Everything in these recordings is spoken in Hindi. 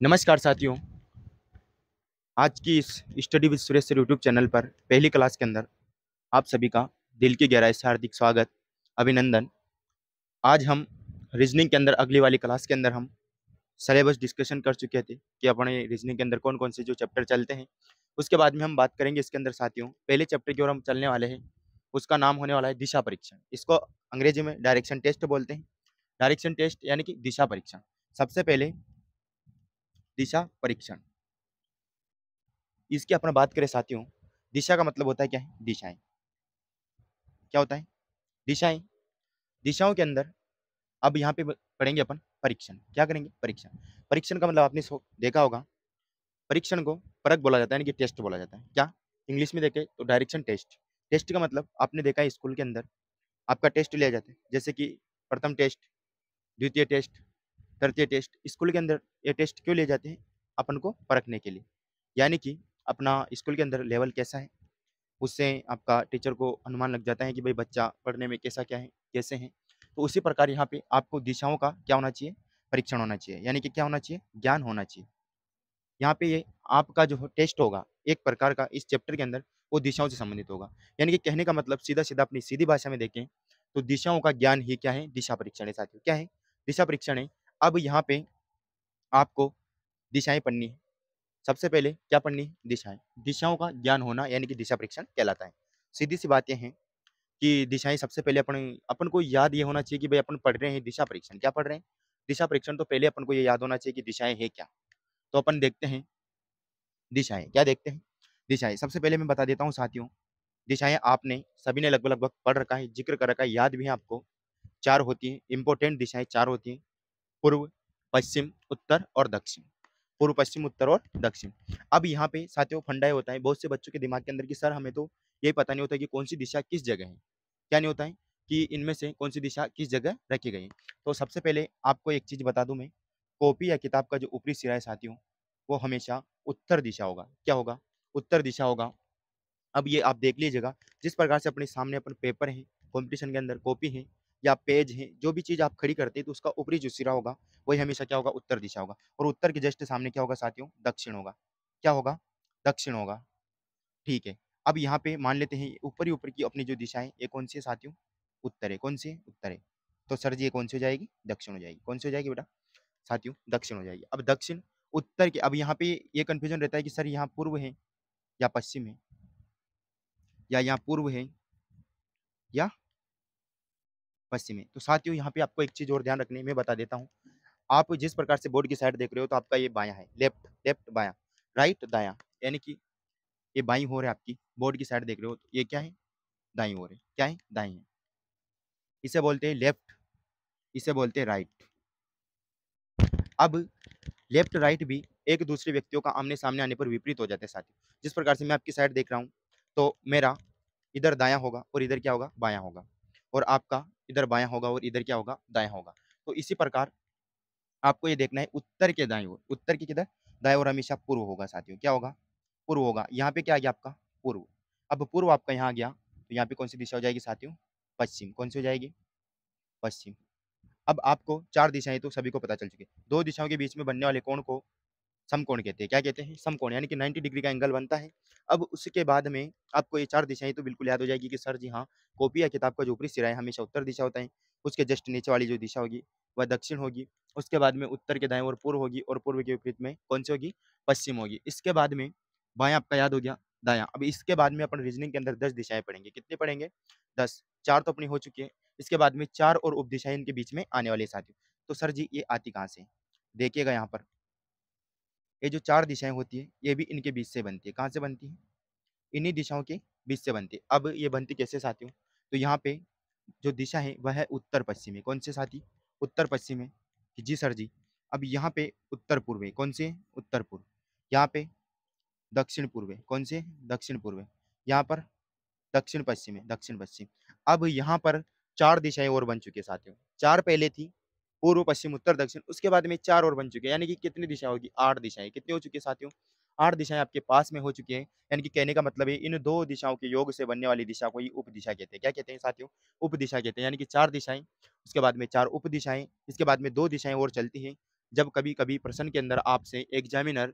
नमस्कार साथियों। आज की इस study with Suresh sir YouTube channel पर पहली क्लास के अंदर आप सभी का दिल की गहराई से हार्दिक स्वागत, अभिनंदन। आज हम रीजनिंग के अंदर अगली वाली क्लास के अंदर हम सिलेबस डिस्कशन कर चुके थे कि अपने रीजनिंग के अंदर कौन कौन से जो चैप्टर चलते हैं। उसके बाद में हम बात करेंगे इसके अंदर साथियों, पहले चैप्टर की ओर हम चलने वाले हैं। उसका नाम होने वाला है दिशा परीक्षण। इसको अंग्रेजी में डायरेक्शन टेस्ट बोलते हैं। डायरेक्शन टेस्ट यानी कि दिशा परीक्षण। सबसे पहले दिशा परीक्षण, इसकी अपना बात करें साथियों, दिशा का मतलब होता है क्या है? दिशाएं। क्या होता है? दिशाएं। दिशाओं के अंदर अब यहाँ पे पढ़ेंगे अपन परीक्षण। क्या करेंगे? परीक्षण। परीक्षण का मतलब आपने देखा होगा, परीक्षण को परख बोला जाता है, यानी कि टेस्ट बोला जाता है। क्या? इंग्लिश में देखें तो डायरेक्शन टेस्ट। टेस्ट का मतलब आपने देखा है स्कूल के अंदर आपका टेस्ट लिया जाता है, जैसे कि प्रथम टेस्ट, द्वितीय टेस्ट, तृतीय टेस्ट। स्कूल के अंदर ये टेस्ट क्यों लिए जाते हैं? अपन को परखने के लिए, यानी कि अपना स्कूल के अंदर लेवल कैसा है, उससे आपका टीचर को अनुमान लग जाता है कि भाई बच्चा पढ़ने में कैसा क्या है, कैसे हैं। तो उसी प्रकार यहाँ पे आपको दिशाओं का क्या होना चाहिए? परीक्षण होना चाहिए, यानी कि क्या होना चाहिए? ज्ञान होना चाहिए। यहाँ पे ये आपका जो टेस्ट होगा एक प्रकार का इस चैप्टर के अंदर, वो दिशाओं से संबंधित होगा। यानी कि कहने का मतलब सीधा-सीधा अपनी सीधी भाषा में देखें तो दिशाओं का ज्ञान ही क्या है? दिशा परीक्षण है साथियों। क्या है? दिशा परीक्षण है। अब यहाँ पे आपको दिशाएँ पढ़नी है। सबसे पहले क्या पढ़नी है? दिशाएँ। दिशाओं का ज्ञान होना यानी कि दिशा परीक्षण कहलाता है। सीधी-सी बात ये है कि दिशाएँ सबसे पहले अपन अपन को याद ये होना चाहिए कि भई अपन पढ़ रहे हैं दिशा परीक्षण। क्या पढ़ रहे हैं? दिशा परीक्षण। तो पहले अपन को ये याद होना चाहिए कि दिशाएँ हैं क्या? तो अपन देखते हैं दिशाएँ। क्या देखते हैं? दिशाएँ। सबसे पहले मैं बता देता हूँ साथियों, दिशाएँ आपने सभी ने लगभग-लगभग पढ़ रखा है, ज़िक्र कर रखा है, याद भी है आपको। 4 होती हैं, इम्पोर्टेंट दिशाएँ 4 होती हैं। पूर्व, पश्चिम, उत्तर और दक्षिण। पूर्व, पश्चिम, उत्तर और दक्षिण। अब यहाँ पे साथियों फंडा ये होता है बहुत से बच्चों के दिमाग के अंदर कि सर हमें तो यही पता नहीं होता कि कौन-सी दिशा किस जगह है। क्या नहीं होता है? कि इनमें से कौन-सी दिशा किस जगह रखी गई है। तो सबसे पहले आपको एक चीज़ बता दूँ मैं, कॉपी या किताब का जो ऊपरी सिरा है साथियों, वो हमेशा उत्तर दिशा होगा। क्या होगा? उत्तर दिशा होगा। अब ये आप देख लीजिएगा, जिस प्रकार से अपने सामने अपन पेपर है, कॉम्पिटिशन के अंदर कॉपी है या पेज है, जो भी चीज़ आप खड़ी करते हैं तो उसका ऊपरी जो सिरा होगा, वही हमेशा क्या होगा? उत्तर दिशा होगा। और उत्तर के जस्ट सामने क्या होगा साथियों? दक्षिण होगा। क्या होगा? दक्षिण होगा। ठीक है। अब यहाँ पे मान लेते हैं ऊपर ही ऊपर की अपनी जो दिशा है, ये कौन-सी है साथियों? उत्तर है। कौन-सी है? उत्तर है। तो सर जी ये कौन-सी हो जाएगी? दक्षिण हो जाएगी। कौन-सी हो जाएगी बेटा? साथियों दक्षिण हो जाएगी। अब दक्षिण, उत्तर के अब यहाँ पे ये कन्फ्यूज़न रहता है कि सर यहाँ पूर्व है या पश्चिम है, या यहाँ पूर्व है या पश्चिम है। तो साथियों यहाँ पे आपको एक चीज़ और ध्यान रखनी है, मैं बता देता हूँ। आप जिस प्रकार से बोर्ड की साइड देख रहे हो तो आपका ये बायाँ है, लेफ्ट लेफ्ट बायाँ, राइट दायाँ, यानी कि ये बाईं ओर है आपकी, बोर्ड की साइड देख रहे हो तो ये क्या है? दाईं ओर है। क्या है? दाईं है। इसे बोलते हैं लेफ्ट, इसे बोलते हैं राइट। अब लेफ्ट राइट भी एक दूसरे व्यक्तियों का आमने-सामने आने पर विपरीत हो जाते हैं साथियों। जिस प्रकार से मैं आपकी साइड देख रहा हूँ, तो मेरा इधर दायाँ होगा और इधर क्या होगा? बायाँ होगा, और आपका इधर बायाँ होगा और इधर क्या होगा? दायाँ होगा। तो इसी प्रकार आपको ये देखना है उत्तर के दाईं ओर, उत्तर के किधर? दाएँ ओर हमेशा पूर्व होगा साथियों। क्या होगा? पूर्व होगा। यहाँ पे क्या आ गया आपका? पूर्व। अब पूर्व आपका यहाँ आ गया, तो यहाँ पे कौन-सी दिशा हो जाएगी साथियों? पश्चिम। कौन-सी हो जाएगी? पश्चिम। अब आपको 4 दिशाएँ तो सभी को पता चल चुकी है। 2 दिशाओं के बीच में बनने वाले कोण को समकोण कहते हैं। क्या कहते हैं? समकोण, यानी कि 90 डिग्री का एंगल बनता है। अब उसके बाद में आपको ये 4 दिशाएँ तो बिल्कुल याद हो जाएगी कि सर जी हाँ, कॉपी या किताब का जो ऊपरी सिरा है हमेशा उत्तर दिशा होता है। उसके जस्ट नीचे वाली जो दिशा होगी वह दक्षिण होगी। उसके बाद में उत्तर के दाएँ ओर पूर्व होगी और पूर्व के विपरीत में कौन-सी होगी? पश्चिम होगी। इसके बाद में बायाँ आपका याद हो गया, दायाँ। अब इसके बाद में अपन रीज़निंग के अंदर 10 दिशाएँ पढ़ेंगे। कितनी पढ़ेंगे? 10। 4 तो अपनी हो चुकी है। इसके बाद में 4 और उपदिशाएँ इनके बीच में आने वाली है साथियों। तो सर जी ये आती कहाँ से हैं? देखिएगा यहाँ पर, ये जो 4 दिशाएँ होती हैं, ये भी इनके बीच से बनती है। कहाँ से बनती हैं? इन्हीं दिशाओं के बीच से बनती है। अब ये बनती कैसे साथियों? तो यहाँ पे जो दिशा है वह है उत्तर-पश्चिम है। कौन से साथी? उत्तर-पश्चिम है। कि जी सर जी। अब यहाँ पे उत्तर-पूर्व है। कौन से? उत्तर-पूर्व। यहाँ पे दक्षिण-पूर्व है। कौन से? दक्षिण-पूर्व है। यहाँ पर दक्षिण-पश्चिम है। दक्षिण-पश्चिम। अब यहाँ पर 4 दिशाएँ और बन चुकी है साथियों। 4 पहले थी, पूर्व, पश्चिम, उत्तर, दक्षिण, उसके बाद में 4 और बन चुके हैं, यानी कि कितनी दिशा होगी? 8 दिशाएँ। कितनी हो चुकी है साथियों? 8 दिशाएँ आपके पास में हो चुकी हैं, यानी कि कहने का मतलब है इन 2 दिशाओं के योग से बनने वाली दिशा को ही उपदिशा कहते हैं। क्या कहते हैं साथियों? उपदिशा कहते हैं, यानी कि 4 दिशाएँ, उसके बाद में 4 उपदिशाएँ, इसके बाद में 2 दिशाएँ और चलती हैं, जब कभी-कभी प्रश्न के अंदर आपसे एग्जामिनर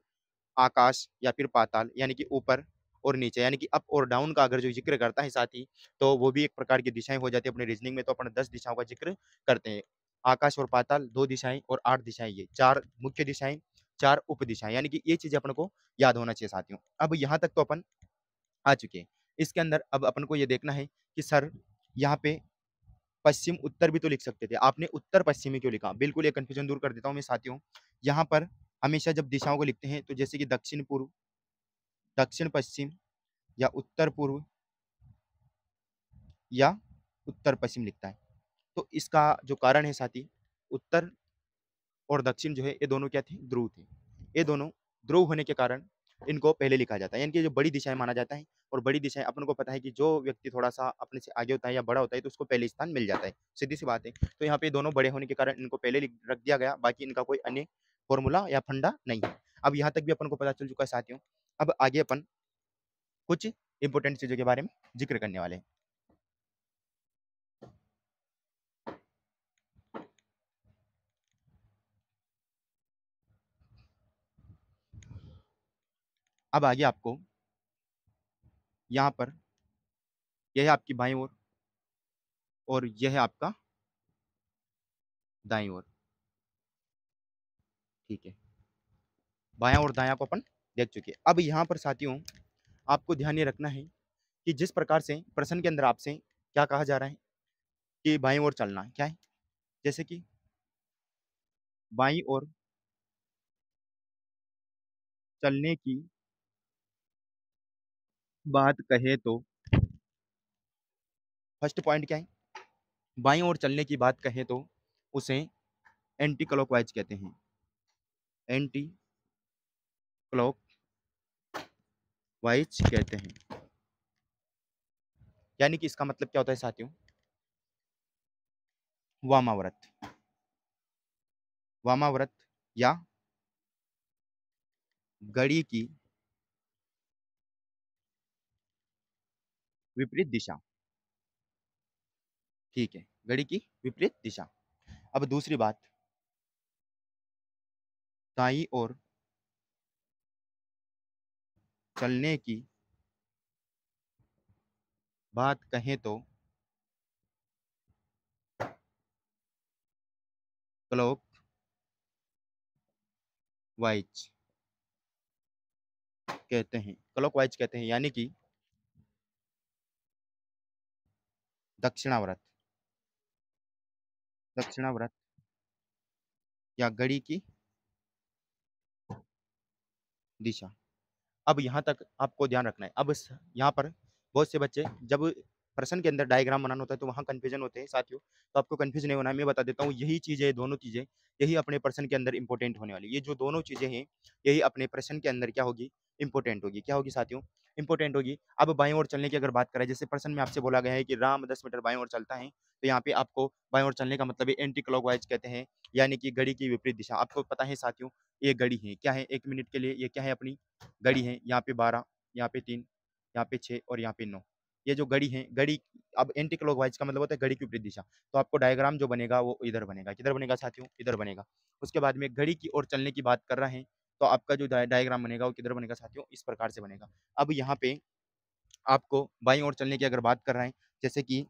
आकाश या फिर पाताल यानी कि ऊपर और नीचे यानी कि अप और डाउन का अगर जो ज़िक्र करता है साथी, तो वो भी एक प्रकार की दिशाएँ हो जाती है अपने रीज़निंग में, तो अपन 10 दिशाओं का ज़िक्र करते हैं। आकाश और पाताल 2 दिशाएँ और 8 दिशाएँ ये, 4 मुख्य दिशाएँ, 4 उप दिशाएँ यानी कि ये चीज़ें अपन को याद होना चाहिए साथियों। अब यहाँ तक तो अपन आ चुके हैं। इसके अंदर अब अपन को ये देखना है कि सर यहाँ पे पश्चिम उत्तर भी तो लिख सकते थे। आपने उत्तर पश्चिमी क्यों लिखा? बिल्कुल ये कन्फ्यूज़न दूर कर देता हूँ मैं साथियों। यहाँ पर हमेशा जब दिशाओं को लिखते हैं तो जैसे कि दक्षिण पूर्व, दक्षिण पश्चिम या उत्तर पूर्व या उत्तर पश्चिम लिखता है। तो इसका जो कारण है साथी, उत्तर और दक्षिण जो है ये दोनों क्या थे? ध्रुव थे। ये दोनों ध्रुव होने के कारण इनको पहले लिखा जाता है। यानी कि जो बड़ी दिशाएँ माना जाता है और बड़ी दिशाएँ अपन को पता है कि जो व्यक्ति थोड़ा-सा अपने से आगे होता है या बड़ा होता है तो उसको पहले स्थान मिल जाता है। सीधी-सी बात है। तो यहाँ पे दोनों बड़े होने के कारण इनको पहले लिख रख दिया गया, बाकी इनका कोई अन्य फ़ॉर्मूला या फंडा नहीं है। अब यहाँ तक भी अपन को पता चल चुका है साथियों। अब आगे अपन कुछ इम्पोर्टेंट चीज़ों के बारे में ज़िक्र करने वाले हैं। अब आगे आपको यहाँ पर यह है आपकी बाईं ओर और यह है आपका दाईं ओर, ठीक है। बायाँ और दायाँ को अपन देख चुके हैं। अब यहाँ पर साथियों आपको ध्यान ये रखना है कि जिस प्रकार से प्रश्न के अंदर आपसे क्या कहा जा रहा है कि बाईं ओर चलना है, क्या है? जैसे कि बाईं ओर चलने की बात कहे तो फर्स्ट पॉइंट क्या है? बाईं ओर चलने की बात कहें तो उसे एंटी क्लॉकवाइज कहते हैं। एंटी क्लॉकवाइज कहते हैं। यानी कि इसका मतलब क्या होता है साथियों? वामाव्रत। वामाव्रत या घड़ी की विपरीत दिशा, ठीक है। घड़ी की विपरीत दिशा। अब दूसरी बात, दाईं ओर चलने की बात कहें तो क्लॉकवाइज कहते हैं। क्लॉकवाइज कहते हैं यानी कि दक्षिणावर्त, दक्षिणावर्त या घड़ी की दिशा। अब यहाँ तक आपको ध्यान रखना है। अब यहाँ पर बहुत से बच्चे जब प्रश्न के अंदर डायग्राम बनाना होता है तो वहाँ कन्फ्यूजन होते हैं साथियों। तो आपको कन्फ्यूज नहीं होना है, मैं बता देता हूँ यही चीज़ें, दोनों चीज़ें यही अपने प्रश्न के अंदर इंपॉर्टेंट होने वाली है। ये जो दोनों चीज़ें हैं यही अपने प्रश्न के अंदर क्या होगी? इंपॉर्टेंट होगी। क्या होगी साथियों? इंपॉर्टेंट होगी। अब बाईं ओर चलने की अगर बात करें, जैसे प्रश्न में आपसे बोला गया है कि राम 10 मीटर बाईं ओर चलता है, तो यहाँ पे आपको बाईं ओर चलने का मतलब है एंटी क्लॉकवाइज कहते हैं, यानी कि घड़ी की विपरीत दिशा। आपको पता है साथियों ये घड़ी है, क्या है? 1 मिनट के लिए ये क्या है अपनी घड़ी है। यहाँ पे 12, यहाँ पे 3, यहाँ पे 6 और यहाँ पे 9। ये जो घड़ी है, घड़ी अब एंटी क्लॉकवाइज का मतलब होता है घड़ी की विपरीत दिशा। तो आपको डायग्राम जो बनेगा वो इधर बनेगा। किधर बनेगा साथियों? इधर बनेगा। उसके बाद में घड़ी की ओर चलने की बात कर रहे हैं, तो आपका जो डायग्राम बनेगा वो किधर बनेगा साथियों? इस प्रकार से बनेगा। अब यहाँ पे आपको बाईं ओर चलने की अगर बात कर रहे हैं, जैसे कि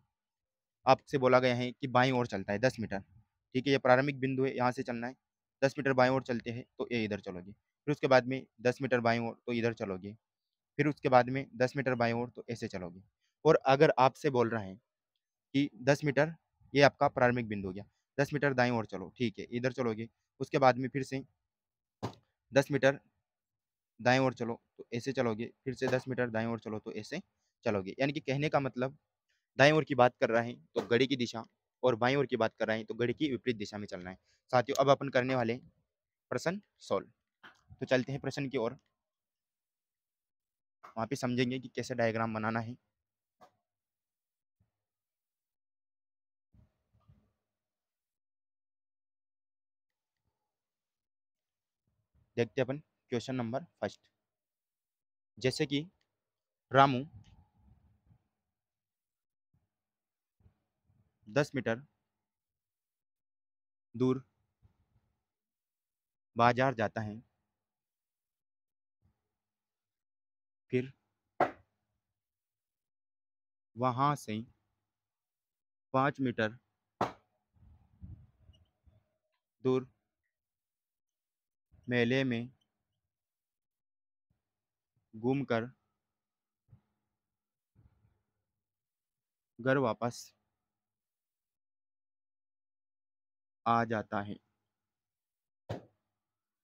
आपसे बोला गया है कि बाईं ओर चलता है 10 मीटर, ठीक है? ये प्रारंभिक बिंदु है, यहाँ से चलना है। 10 मीटर बाईं ओर चलते हैं तो ये इधर चलोगे। फिर उसके बाद में 10 मीटर बाईं ओर तो इधर चलोगे। फिर उसके बाद में 10 मीटर बाईं ओर तो ऐसे चलोगे। और अगर आपसे बोल रहा है कि 10 मीटर ये आपका प्रारंभिक बिंदु हो गया, 10 मीटर दाईं ओर चलो, ठीक है, इधर चलोगे। उसके बाद में फिर से 10 मीटर दाएँ ओर चलो, तो ऐसे चलोगे, फिर से 10 मीटर दाएँ ओर चलो तो ऐसे चलोगे। यानी कि कहने का मतलब दाएँ ओर की बात कर रहे हैं तो घड़ी की दिशा और बाईं ओर की बात कर रहे हैं तो घड़ी की विपरीत दिशा में चलना है। साथियों अब अपन करने वाले हैं प्रश्न सॉल्व। तो चलते हैं प्रश्न की ओर, वहाँ पे समझेंगे कि कैसे डायग्राम बनाना है। देखते हैं अपन क्वेश्चन नंबर फर्स्ट। जैसे कि रामू 10 मीटर दूर बाजार जाता है, फिर वहां से 5 मीटर दूर मेले में घूमकर घर वापस आ जाता है,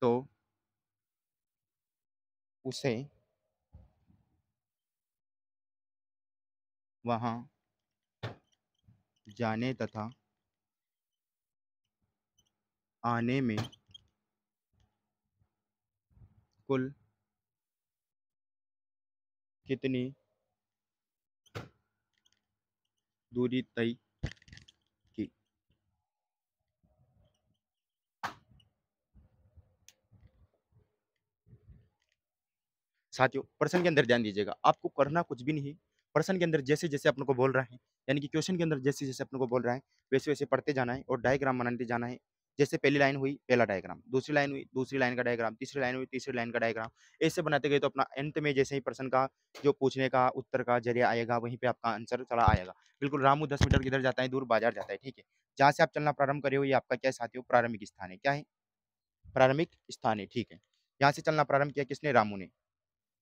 तो उसे वहां जाने तथा आने में कुल कितनी दूरी तय की। साथियों प्रश्न के अंदर ध्यान दीजिएगा, आपको करना कुछ भी नहीं। प्रश्न के अंदर जैसे जैसे अपने को बोल रहा है, यानी कि क्वेश्चन के अंदर जैसे जैसे अपने को बोल रहा है, वैसे वैसे पढ़ते जाना है और डायग्राम बनाते जाना है। जैसे पहली लाइन हुई पहला डायग्राम, दूसरी लाइन हुई दूसरी लाइन का डायग्राम, तीसरी लाइन हुई तीसरी लाइन का डायग्राम, ऐसे बनाते गए तो अपना अंत में जैसे ही प्रश्न का जो पूछने का उत्तर का जरिया आएगा, वहीं पे आपका आंसर चला आएगा। बिल्कुल, रामू 10 मीटर किधर जाता है, दूर बाजार जाता है, ठीक है। जहाँ से आप चलना प्रारंभ करे हो ये आपका क्या है साथियों, प्रारंभिक स्थान है। क्या है, प्रारंभिक स्थान है, ठीक है। यहाँ से चलना प्रारंभ किया किसने, रामू ने।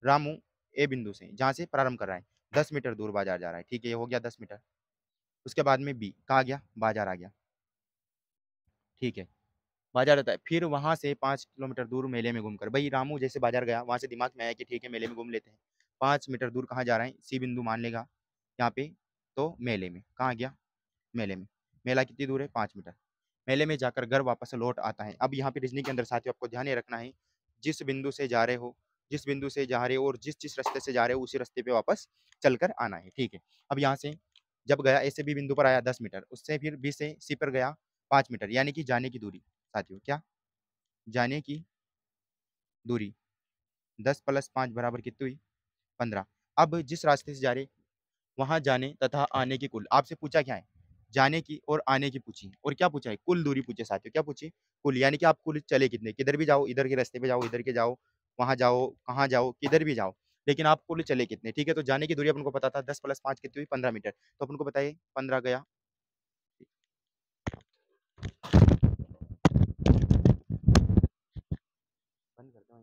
रामू ए बिंदु से जहां से प्रारंभ कर रहा है 10 मीटर दूर बाजार जा रहा है, ठीक है, ये हो गया 10 मीटर। उसके बाद में बी कहा गया, बाजार आ गया, ठीक है। बाजार आता है, फिर वहां से 5 किलोमीटर दूर मेले में घूमकर, भाई रामू जैसे बाजार गया वहां से दिमाग में आया कि ठीक है मेले में घूम लेते हैं। 5 मीटर दूर कहाँ जा रहा है, सी बिंदु मान लेगा यहाँ पे, तो मेले में कहाँ गया, मेले में। मेला कितनी दूर है, 5 मीटर। मेले में जाकर घर वापस लौट आता है। अब यहाँ पे रीजनिंग के अंदर साथियों आपको ध्यान ये रखना है, जिस बिंदु से जा रहे हो, जिस बिंदु से जा रहे हो और जिस जिस रास्ते से जा रहे हो उसी रास्ते पे वापस चलकर आना है, ठीक है। अब यहाँ से जब गया ऐसे भी बिंदु पर आया 10 मीटर, उससे फिर बी से सी पर गया 5 मीटर, यानी कि जाने की दूरी साथियों, क्या, जाने की दूरी 10 + 5 बराबर कितनी हुई, 15। अब जिस रास्ते से जा रहे वहां जाने तथा आने की कुल, आपसे पूछा क्या है, जाने की और आने की पूछी, और क्या पूछा है, कुल दूरी पूछे साथियों, क्या पूछी, कुल, यानी कि आप कुल चले कितने, किधर भी जाओ, इधर के रास्ते पे जाओ, इधर के जाओ, वहां जाओ, कहाँ जाओ, किधर भी जाओ, लेकिन आप कुल चले कितने, ठीक है। तो जाने की दूरी अपन को पता था 10 + 5 कितनी हुई, 15 मीटर, तो अपन को बताइए 15 गया